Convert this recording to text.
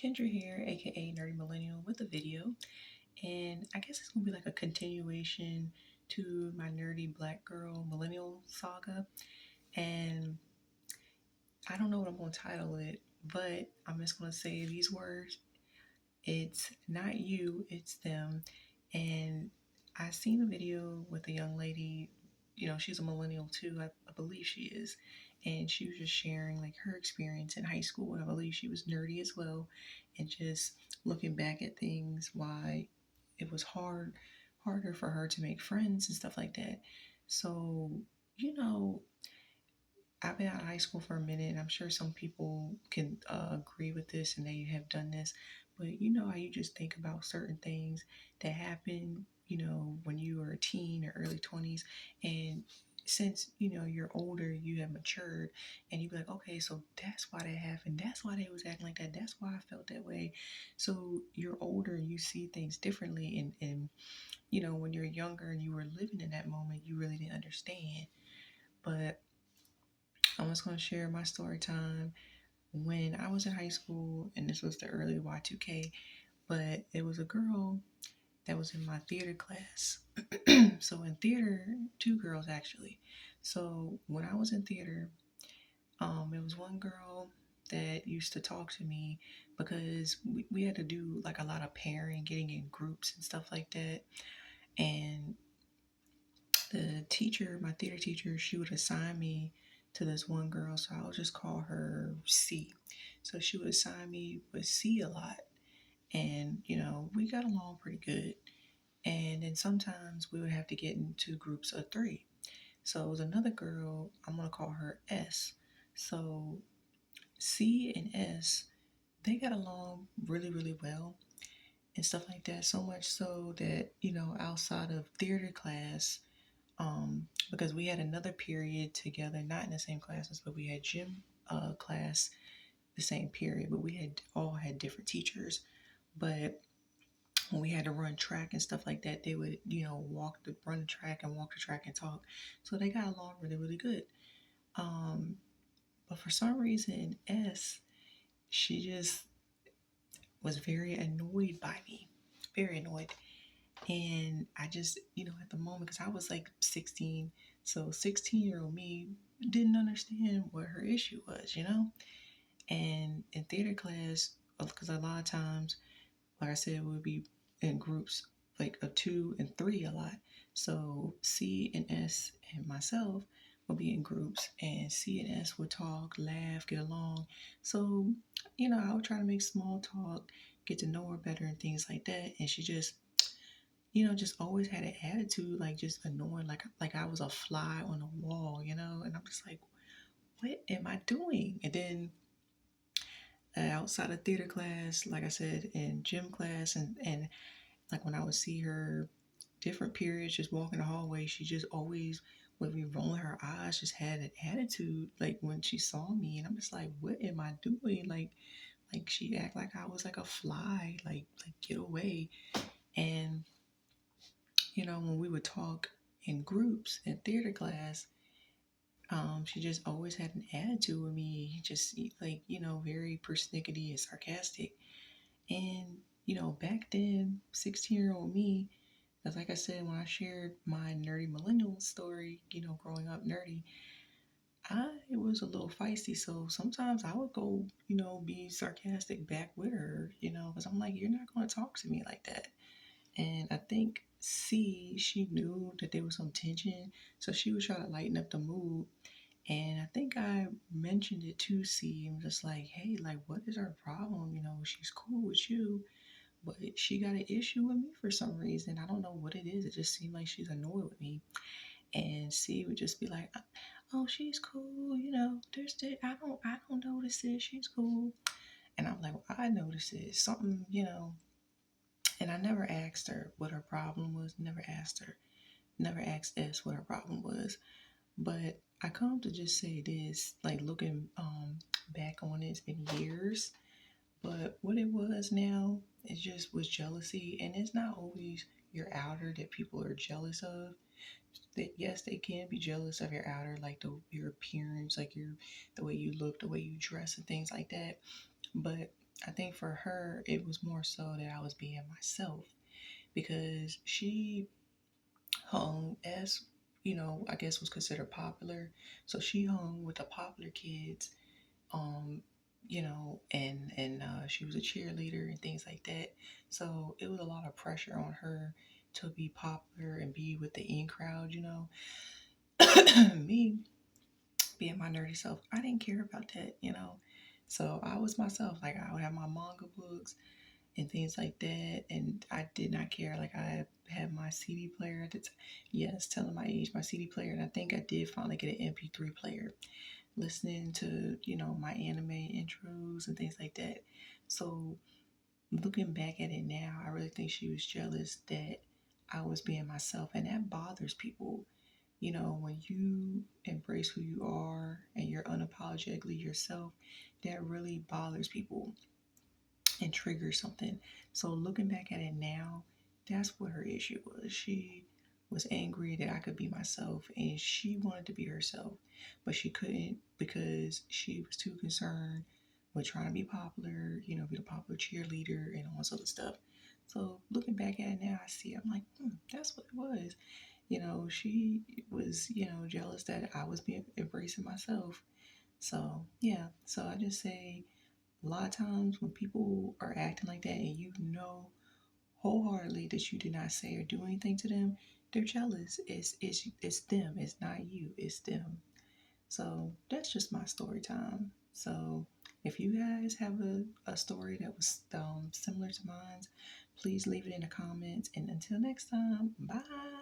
Kendra here, aka nerdymillennial, with a video, and I guess it's gonna be like a continuation to my nerdy black girl millennial saga. And I don't know what I'm gonna title it, but I'm just gonna say these words: it's not you, it's them. And I seen a video with a young lady. She's a millennial too. I believe she is. And she was just sharing like her experience in high school. And I believe she was nerdy as well. And just looking back at things, why it was harder for her to make friends and stuff like that. So, you know, I've been out of high school for a minute, and I'm sure some people can agree with this and they have done this. But you know how you just think about certain things that happen, when you were a teen or early 20s, and since you're older, you have matured, and you be like, okay, so that's why that happened. That's why they was acting like that. That's why I felt that way. So you're older and you see things differently, and when you're younger and you were living in that moment, you really didn't understand. But I'm just going to share my story time when I was in high school, and this was the early Y2K, but it was a girl that was in my theater class. So in theater, two girls actually. So when I was in theater, it was one girl that used to talk to me because we had to do like a lot of pairing, getting in groups and stuff like that. And the teacher, my theater teacher, she would assign me to this one girl, so I would just call her C. So she would assign me with C a lot, and we got along pretty good. And then sometimes we would have to get into groups of three. So it was another girl, I'm gonna call her S. So C and S, they got along really, really well and stuff like that. So much so that, outside of theater class, because we had another period together, not in the same classes, but we had gym class the same period, but we had all had different teachers. But when we had to run track and stuff like that, they would, run the track and walk the track and talk. So they got along really, really good. Um, but for some reason, S, she just was very annoyed by me, very annoyed. And I just, at the moment, because I was like 16, so 16-year-old me didn't understand what her issue was. And in theater class, because a lot of times, like I said, we would be in groups like of two and three a lot. So C and S and myself would be in groups, and C and S would talk, laugh, get along. So, I would try to make small talk, get to know her better and things like that. And she just just always had an attitude, like just annoying, like I was a fly on a wall. And I'm just like, what am I doing? And then outside of theater class, like I said, in gym class, and like when I would see her different periods, just walking the hallway, she just always would be rolling her eyes, just had an attitude, like when she saw me, and I'm just like, what am I doing? Like she act like I was like a fly, like get away. And when we would talk in groups in theater class, she just always had an attitude with me, just like, very persnickety and sarcastic. And, back then, 16-year-old me, because like I said, when I shared my nerdy millennial story, growing up nerdy, I was a little feisty. So sometimes I would go, be sarcastic back with her, because I'm like, you're not going to talk to me like that. And I think C, she knew that there was some tension, so she was trying to lighten up the mood. And I think I mentioned it to C. I'm just like, hey, like, what is her problem? She's cool with you, but she got an issue with me for some reason. I don't know what it is. It just seemed like she's annoyed with me. And C would just be like, oh, she's cool. There's this, I don't notice it. She's cool. And I'm like, well, I notice it. Something. And I never asked her what her problem was. Never asked S what her problem was. But I come to just say this, like looking back on it, it's been years. But what it was now, it just was jealousy. And it's not always your outer that people are jealous of. That yes, they can be jealous of your outer, like your appearance, like the way you look, the way you dress and things like that. But I think for her, it was more so that I was being myself because she hung as, I guess was considered popular. So she hung with the popular kids, um, and she was a cheerleader and things like that. So it was a lot of pressure on her to be popular and be with the in crowd. Me being my nerdy self, I didn't care about that. So I was myself. Like I would have my manga books and things like that. And I did not care. Like I had my CD player at the time. Yes, telling my age, my CD player. And I think I did finally get an MP3 player, listening to, my anime intros and things like that. So looking back at it now, I really think she was jealous that I was being myself. And that bothers people. When you embrace who you are and you're unapologetically yourself, that really bothers people and trigger something. So looking back at it now, that's what her issue was. She was angry that I could be myself and she wanted to be herself, but she couldn't because she was too concerned with trying to be popular, be the popular cheerleader and all this other stuff. So looking back at it now, I see I'm like, that's what it was. She was, jealous that I was being embracing myself. So yeah, so I just say a lot of times when people are acting like that and you know wholeheartedly that you did not say or do anything to them, they're jealous. It's them. It's not you. It's them. So that's just my story time. So if you guys have a story that was similar to mine, please leave it in the comments. And until next time, bye.